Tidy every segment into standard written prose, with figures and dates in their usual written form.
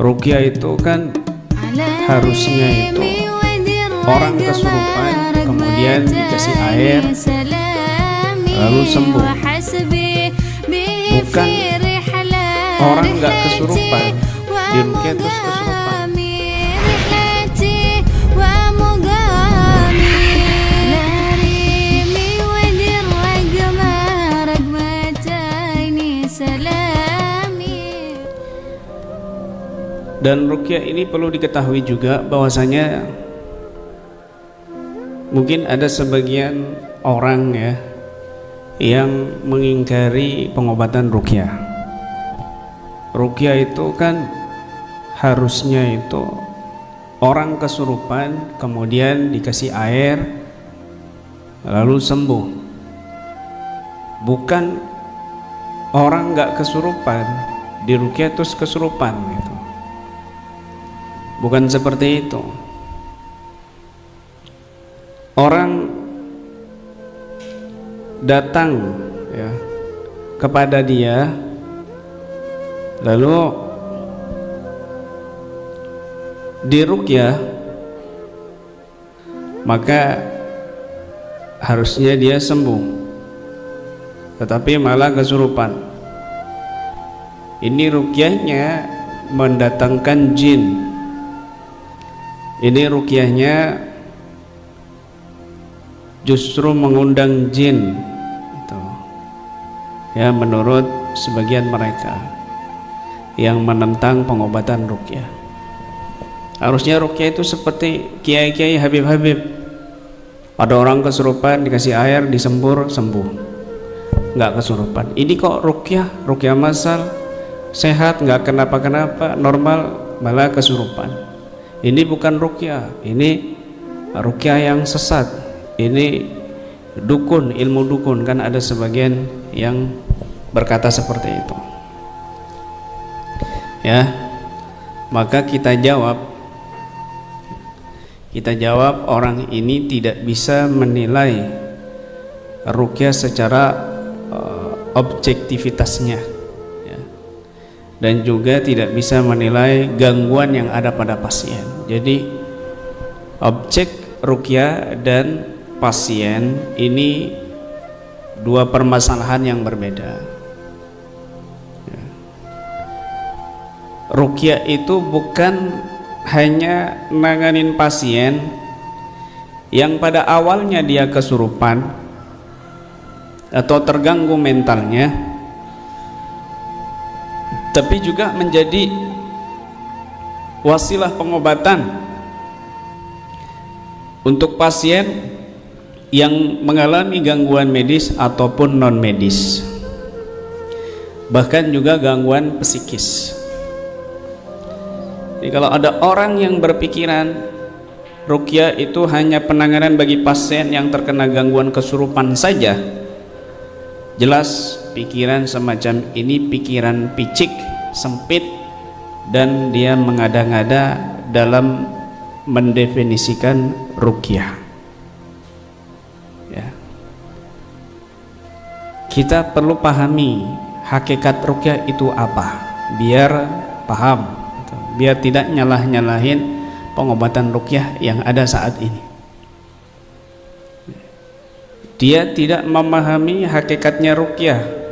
Ruqyah itu kan harusnya itu orang kesurupan kemudian dikasih air lalu sembuh, bukan orang nggak kesurupan diruqyah terus kesurupan. Dan ruqyah ini perlu diketahui juga bahwasanya mungkin ada sebagian orang ya yang mengingkari pengobatan ruqyah. Ruqyah itu kan harusnya itu orang kesurupan kemudian dikasih air lalu sembuh, bukan orang nggak kesurupan diruqyah terus kesurupan gitu. Bukan seperti itu. Orang datang ya kepada dia lalu diruqyah, maka harusnya dia sembuh, tetapi malah kesurupan. Ini ruqyahnya mendatangkan jin. Ini ruqyahnya justru mengundang jin itu. Ya, menurut sebagian mereka yang menentang pengobatan ruqyah. Harusnya ruqyah itu seperti kiai-kiai Habib-Habib. Ada orang kesurupan dikasih air disembur sembuh, nggak kesurupan. Ini kok ruqyah masal, sehat nggak kenapa-kenapa, normal malah kesurupan. Ini bukan ruqyah, ini ruqyah yang sesat. Ini dukun, ilmu dukun, kan ada sebagian yang berkata seperti itu. Ya, maka kita jawab orang ini tidak bisa menilai ruqyah secara objektivitasnya. Dan juga tidak bisa menilai gangguan yang ada pada pasien. Jadi objek ruqyah dan pasien ini dua permasalahan yang berbeda. Ruqyah itu bukan hanya nanganin pasien yang pada awalnya dia kesurupan atau terganggu mentalnya, tapi juga menjadi wasilah pengobatan untuk pasien yang mengalami gangguan medis ataupun non medis, bahkan juga gangguan psikis. Jadi kalau ada orang yang berpikiran ruqyah itu hanya penanganan bagi pasien yang terkena gangguan kesurupan saja, jelas pikiran semacam ini pikiran picik, sempit, dan dia mengada-ngada dalam mendefinisikan ruqyah. Ya. Kita perlu pahami hakikat ruqyah itu apa, biar paham, biar tidak nyalah-nyalahin pengobatan ruqyah yang ada saat ini. Dia tidak memahami hakikatnya ruqyah.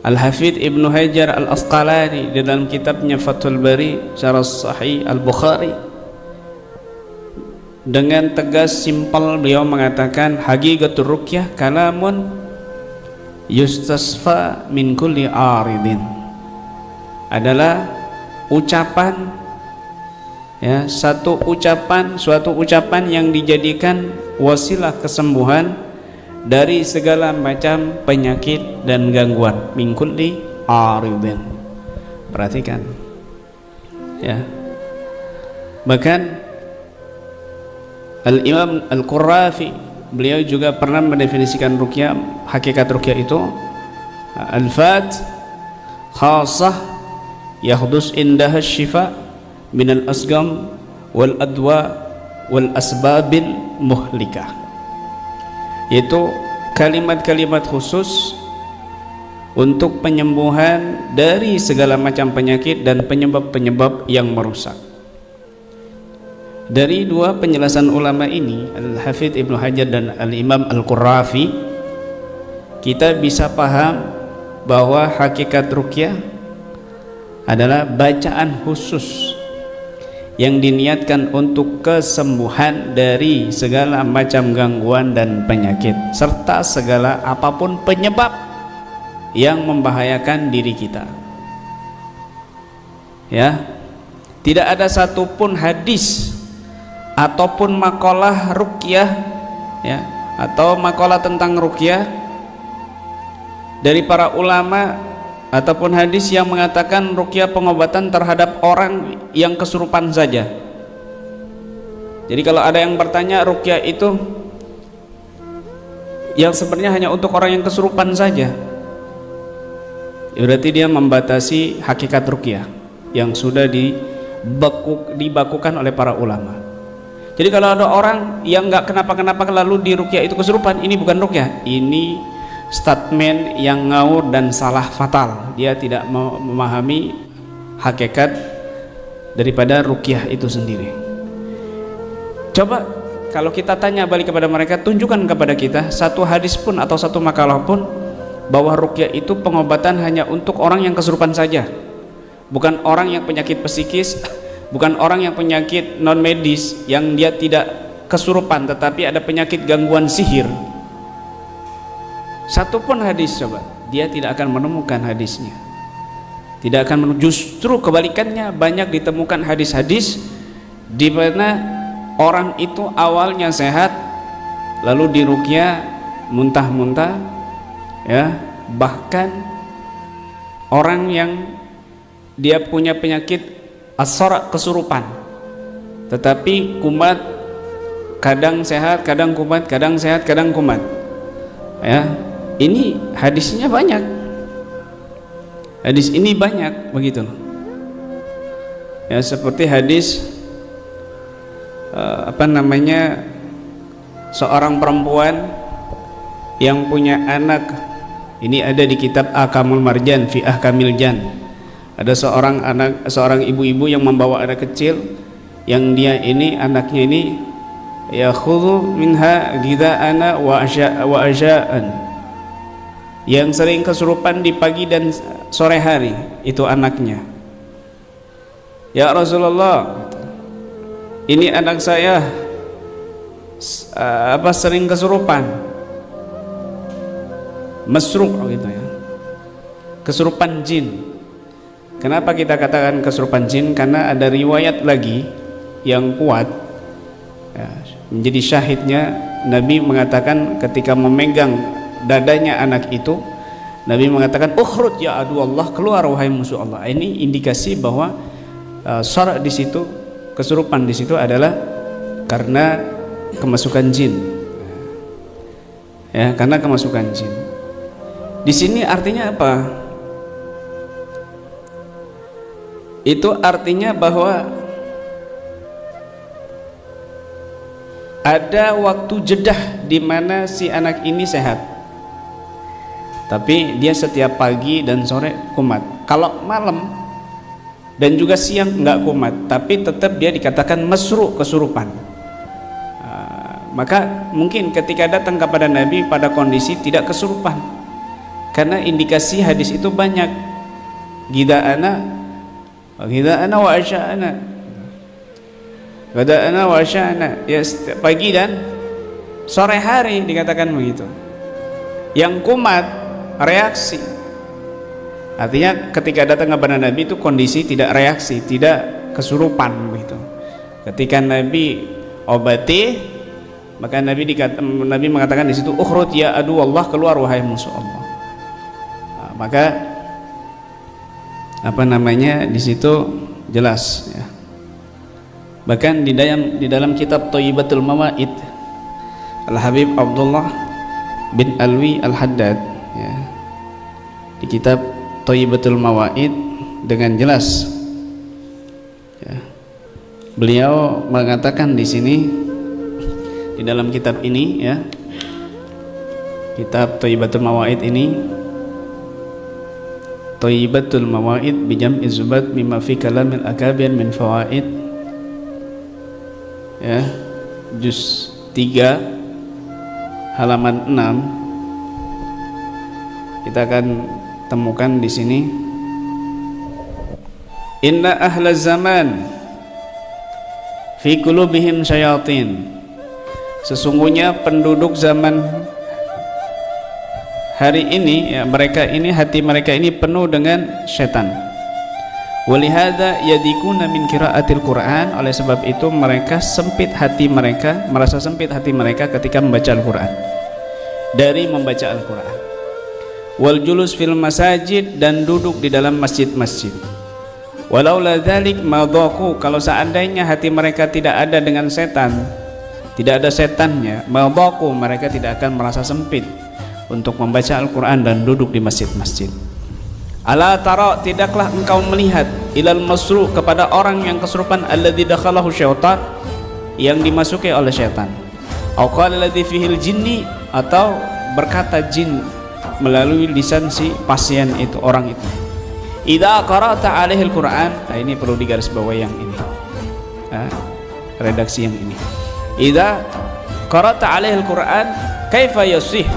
Al-Hafidz Ibnu Hajar Al-Asqalani di dalam kitabnya Fathul Bari Syarah Sahih Al-Bukhari dengan tegas simpel beliau mengatakan haqiqatul ruqyah kalamun yustasfa min kulli aridin, adalah ucapan ya, suatu ucapan yang dijadikan wasilah kesembuhan dari segala macam penyakit dan gangguan. Min kulli aridin, perhatikan ya. Bahkan Al-Imam Al-Qurrafi beliau juga pernah mendefinisikan ruqyah, hakikat ruqyah itu al-fat khasah yahdus indaha syifa minal asgam wal adwa wal asbabil muhlikah, yaitu kalimat-kalimat khusus untuk penyembuhan dari segala macam penyakit dan penyebab-penyebab yang merusak. Dari dua penjelasan ulama ini, Al-Hafidz Ibnu Hajar dan Al-Imam Al-Qurrafi, kita bisa paham bahwa hakikat ruqyah adalah bacaan khusus yang diniatkan untuk kesembuhan dari segala macam gangguan dan penyakit serta segala apapun penyebab yang membahayakan diri kita. Ya, tidak ada satupun hadis ataupun makalah ruqyah, ya, atau makalah tentang ruqyah dari para ulama ataupun hadis yang mengatakan ruqyah pengobatan terhadap orang yang kesurupan saja. Jadi kalau ada yang bertanya ruqyah itu yang sebenarnya hanya untuk orang yang kesurupan saja, berarti dia membatasi hakikat ruqyah yang sudah dibakukan oleh para ulama. Jadi kalau ada orang yang nggak kenapa-kenapa lalu di ruqyah itu kesurupan, ini bukan ruqyah, ini statement yang ngawur dan salah fatal. Dia tidak memahami hakikat daripada ruqyah itu sendiri. Coba kalau kita tanya balik kepada mereka, tunjukkan kepada kita satu hadis pun atau satu makalah pun bahwa ruqyah itu pengobatan hanya untuk orang yang kesurupan saja, bukan orang yang penyakit psikis, bukan orang yang penyakit non medis yang dia tidak kesurupan tetapi ada penyakit gangguan sihir. Satu pun hadis, coba dia tidak akan menemukan hadisnya, tidak akan justru kebalikannya, banyak ditemukan hadis-hadis di mana orang itu awalnya sehat lalu diruqyah muntah-muntah, ya, bahkan orang yang dia punya penyakit as-sara, kesurupan, tetapi kumat, kadang sehat, kadang kumat, kadang sehat, kadang kumat. Ya, ini hadisnya banyak. Hadis ini banyak begitu. Ya, seperti hadis seorang perempuan yang punya anak. Ini ada di kitab Ahkamul Marjan fi Ahkamil Jan. Ada seorang ibu-ibu yang membawa anak kecil yang dia ini anaknya ini ya khudhu minha ghida'ana wa asya'an, yang sering kesurupan di pagi dan sore hari, itu anaknya. Ya Rasulullah, ini anak saya sering kesurupan, masruk gitu ya, kesurupan jin. Kenapa kita katakan kesurupan jin? Karena ada riwayat lagi yang kuat, ya, menjadi syahidnya. Nabi mengatakan ketika memegang dadanya anak itu, Nabi mengatakan ukhrud ya adu Allah, keluar wahai musuh Allah. Ini indikasi bahwa syara di situ, kesurupan di situ adalah karena kemasukan jin, ya, karena kemasukan jin. Di sini artinya apa? Itu artinya bahwa ada waktu jedah di mana si anak ini sehat, tapi dia setiap pagi dan sore kumat. Kalau malam dan juga siang enggak kumat, tapi tetap dia dikatakan masru, kesurupan. Maka mungkin ketika datang kepada Nabi pada kondisi tidak kesurupan, karena indikasi hadis itu banyak. Ghida'ana wa asya'ana, ghida'ana wa asya'ana, ya, pagi dan sore hari dikatakan begitu. Yang kumat reaksi, artinya ketika datang kepada Nabi itu kondisi tidak reaksi, tidak kesurupan begitu. Ketika Nabi obati, maka Nabi mengatakan di situ ukhrud ya adu Allah, keluar wahai musuh Allah. Maka di situ jelas, ya. Bahkan di dalam kitab Thayyibatul Mawaid Al-Habib Abdullah bin Alwi Al-Haddad, ya, di kitab Thayyibatul Mawaid dengan jelas, ya, beliau mengatakan di sini di dalam kitab ini, ya, kitab Thayyibatul Mawaid ini, Thayyibatul Mawaid bijam izubat mimma fi kalamil akabir min fawaid, ya, juz 3 halaman 6 kita akan temukan di sini. Inna ahla zaman fi qulubihim syayatin, sesungguhnya penduduk zaman hari ini, ya, mereka ini, hati mereka ini penuh dengan setan. Walihada yadikuna min qiraatil Quran, oleh sebab itu mereka sempit hati mereka, merasa sempit hati mereka ketika membaca Al-Quran, dari membaca Al-Quran. Wal julus fil masajid, dan duduk di dalam masjid-masjid. Walaula dzalik madaqu, kalau seandainya hati mereka tidak ada dengan setan, tidak ada setannya, madaqu, mereka tidak akan merasa sempit untuk membaca Al-Quran dan duduk di masjid-masjid. Ala tara, tidaklah engkau melihat, ilal masru, kepada orang yang kesurupan, alladzi dakhalahu syaitan, yang dimasuki oleh syaitan, au qala alladzi fihil jinni, atau berkata jin melalui lisan si pasien itu, orang itu. Idza qara'ta 'alaihil Qur'an, nah ini perlu digarisbawahi yang ini, redaksi yang ini. Idza qara'ta 'alaihil Qur'an kaifa yasih,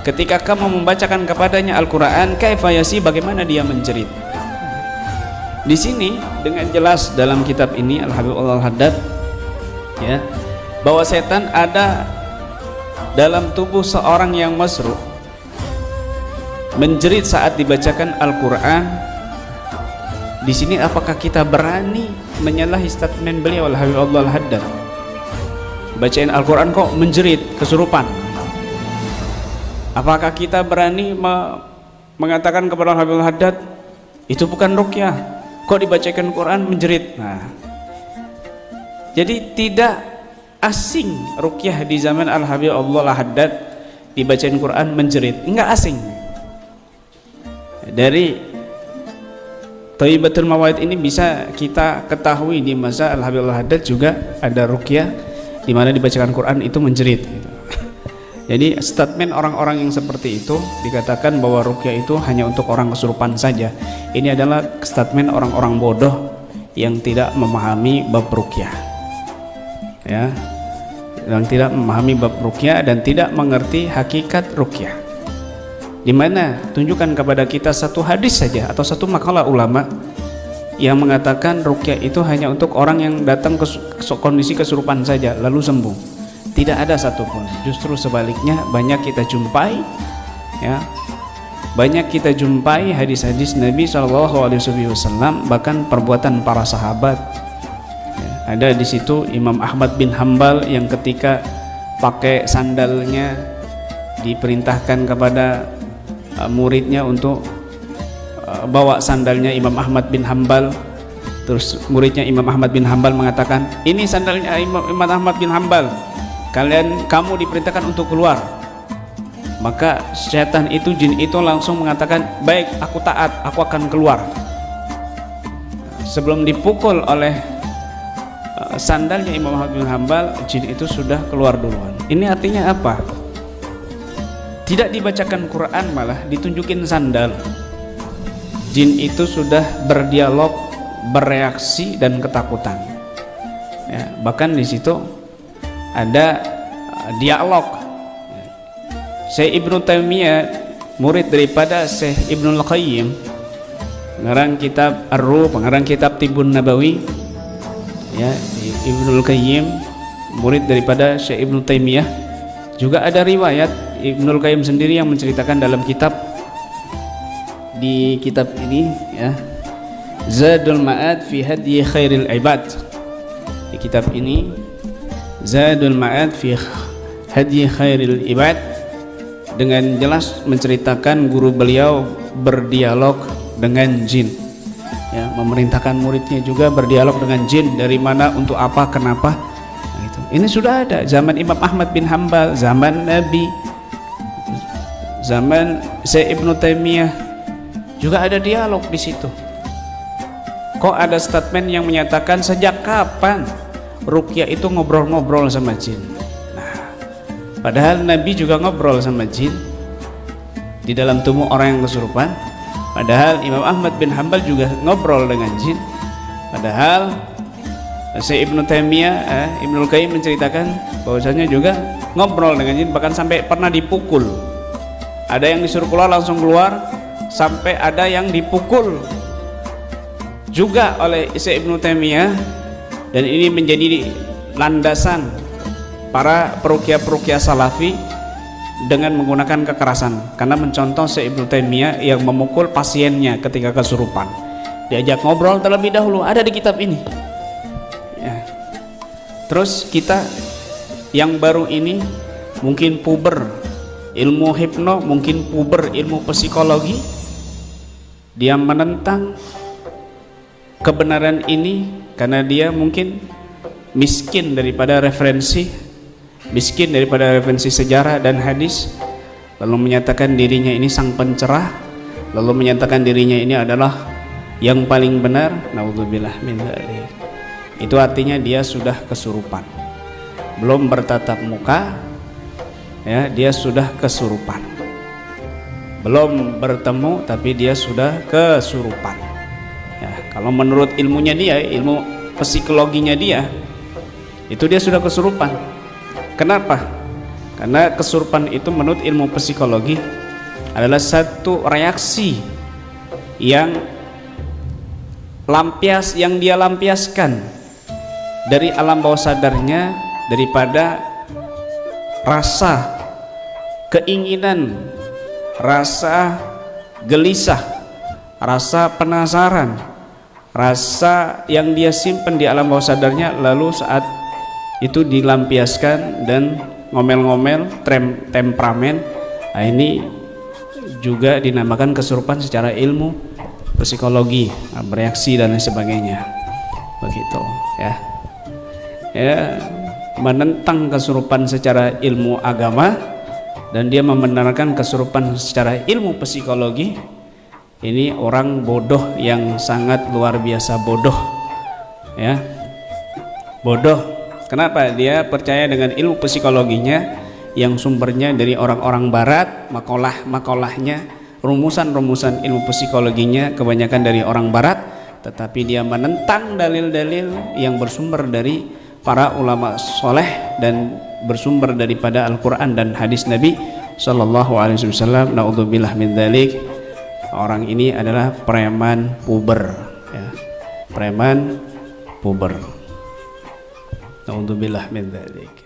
ketika kamu membacakan kepadanya Al-Quran, kaifa yasi, bagaimana dia menjerit. Di sini dengan jelas dalam kitab ini Al-Habib Al-Haddad, ya, bahwa setan ada dalam tubuh seorang yang masruh, menjerit saat dibacakan Al-Quran. Di sini apakah kita berani menyalahi statement beliau Al-Habib Al-Haddad, bacain Al-Quran kok menjerit, kesurupan? Apakah kita berani mengatakan kepada Habib Al-Haddad, itu bukan ruqyah, kok dibacakan Quran menjerit? Nah, jadi tidak asing ruqyah di zaman Al-Habib Al-Haddad, dibacain Quran menjerit, enggak asing. Dari Thayyibatul Mawaid ini bisa kita ketahui di masa Al-Habib Al-Haddad juga ada ruqyah di mana dibacakan Quran itu menjerit, gitu. Jadi statement orang-orang yang seperti itu dikatakan bahwa ruqyah itu hanya untuk orang kesurupan saja. Ini adalah statement orang-orang bodoh yang tidak memahami bab ruqyah, ya, yang tidak memahami bab ruqyah dan tidak mengerti hakikat ruqyah. Di mana tunjukkan kepada kita satu hadis saja atau satu makalah ulama yang mengatakan ruqyah itu hanya untuk orang yang datang ke kondisi kesurupan saja lalu sembuh. Tidak ada satupun, justru sebaliknya banyak kita jumpai, ya, banyak kita jumpai hadis-hadis Nabi SAW, bahkan perbuatan para sahabat, ya, ada di situ Imam Ahmad bin Hambal yang ketika pakai sandalnya diperintahkan kepada muridnya untuk bawa sandalnya Imam Ahmad bin Hambal. Terus muridnya Imam Ahmad bin Hambal mengatakan, ini sandalnya Imam Ahmad bin Hambal, kamu diperintahkan untuk keluar. Maka setan itu, jin itu langsung mengatakan, baik, aku taat, aku akan keluar. Sebelum dipukul oleh sandalnya Imam Ahmad bin Hambal, jin itu sudah keluar duluan. Ini artinya apa? Tidak dibacakan Quran, malah ditunjukin sandal. Jin itu sudah berdialog, bereaksi dan ketakutan, ya, bahkan di situ ada dialog. Syekh Ibnu Taimiyah, murid daripada Syekh Ibnul Qayyim, pengarang kitab Ar-Ruh, pengarang kitab Tibbun Nabawi, ya, Ibnul Qayyim murid daripada Syekh Ibnu Taimiyah. Juga ada riwayat Ibnul Qayyim sendiri yang menceritakan dalam kitab, di kitab ini, ya, Zadul Ma'ad fi Hadyi Khairil Ibad. Di kitab ini Zadul Ma'ad fi Hadyi Khairil Ibad dengan jelas menceritakan guru beliau berdialog dengan jin, ya, memerintahkan muridnya juga berdialog dengan jin, dari mana, untuk apa, kenapa. Nah, itu. Ini sudah ada zaman Imam Ahmad bin Hambal, zaman Nabi, zaman Syekh Ibnu Taimiyah juga ada dialog di situ. Kok ada statement yang menyatakan sejak kapan ruqyah itu ngobrol-ngobrol sama jin? Nah, padahal Nabi juga ngobrol sama jin di dalam tubuh orang yang kesurupan. Padahal Imam Ahmad bin Hanbal juga ngobrol dengan jin. Padahal Syekh Ibnu Taimiyah, Ibnul Qayyim menceritakan bahwasanya juga ngobrol dengan jin, bahkan sampai pernah dipukul. Ada yang disuruh keluar langsung keluar, sampai ada yang dipukul juga oleh Syekh Ibnu Taimiyah. Dan ini menjadi landasan para peruqyah-peruqyah salafi dengan menggunakan kekerasan, karena mencontoh Syekh Ibnu Taimiyah yang memukul pasiennya ketika kesurupan. Diajak ngobrol terlebih dahulu, ada di kitab ini ya. Terus kita yang baru ini mungkin puber ilmu hipno, mungkin puber ilmu psikologi, dia menentang kebenaran ini karena dia mungkin miskin daripada referensi sejarah dan hadis, lalu menyatakan dirinya ini sang pencerah, lalu menyatakan dirinya ini adalah yang paling benar. Naudzubillah min dzalik. Itu artinya dia sudah kesurupan, belum bertatap muka ya, dia sudah kesurupan, belum bertemu tapi dia sudah kesurupan ya. Kalau menurut ilmunya dia, ilmu psikologinya dia, itu dia sudah kesurupan. Kenapa? Karena kesurupan itu menurut ilmu psikologi adalah satu reaksi yang dia lampiaskan dari alam bawah sadarnya, daripada rasa keinginan, rasa gelisah, rasa penasaran, rasa yang dia simpan di alam bawah sadarnya, lalu saat itu dilampiaskan dan ngomel-ngomel, temperamen. Nah, ini juga dinamakan kesurupan secara ilmu psikologi, bereaksi dan lain sebagainya, begitu ya. Menentang kesurupan secara ilmu agama dan dia membenarkan kesurupan secara ilmu psikologi. Ini orang bodoh yang sangat luar biasa bodoh ya, bodoh. Kenapa? Dia percaya dengan ilmu psikologinya yang sumbernya dari orang-orang barat, makalah-makalahnya, rumusan-rumusan ilmu psikologinya kebanyakan dari orang barat, tetapi dia menentang dalil-dalil yang bersumber dari para ulama soleh dan bersumber daripada Al-Quran dan hadis Nabi Sallallahu Alaihi Wasallam. Naudzubillah min dzalik. Orang ini adalah preman puber ya. Preman puber. Naudzubillah min dzalik.